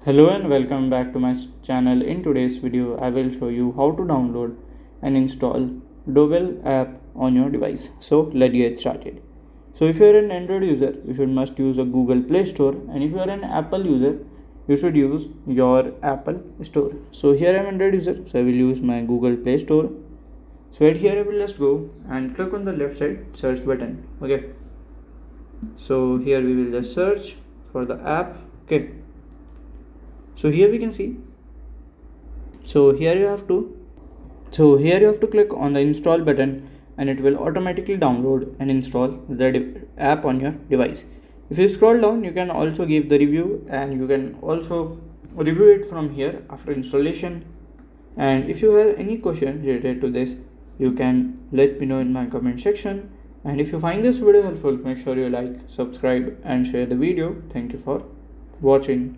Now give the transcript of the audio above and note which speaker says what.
Speaker 1: Hello and welcome back to my channel. In today's video, I will show you how to download and install Boddle app on your device. So let's get started. So if you are an Android user, you should must use a Google Play Store, and if you are an Apple user, you should use your Apple Store. So here I am Android user, so I will use my Google Play Store. So right here I will just go and click on the left side search button. Okay. So here we will just search for the app. Okay. So here we can see, so here you have to click on the install button, and it will automatically download and install the app on your device. If you scroll down, you can also give the review, and you can also review it from here after installation. And if you have any question related to this, you can let me know in my comment section. And if you find this video helpful, make sure you like, subscribe and share the video. Thank you for watching.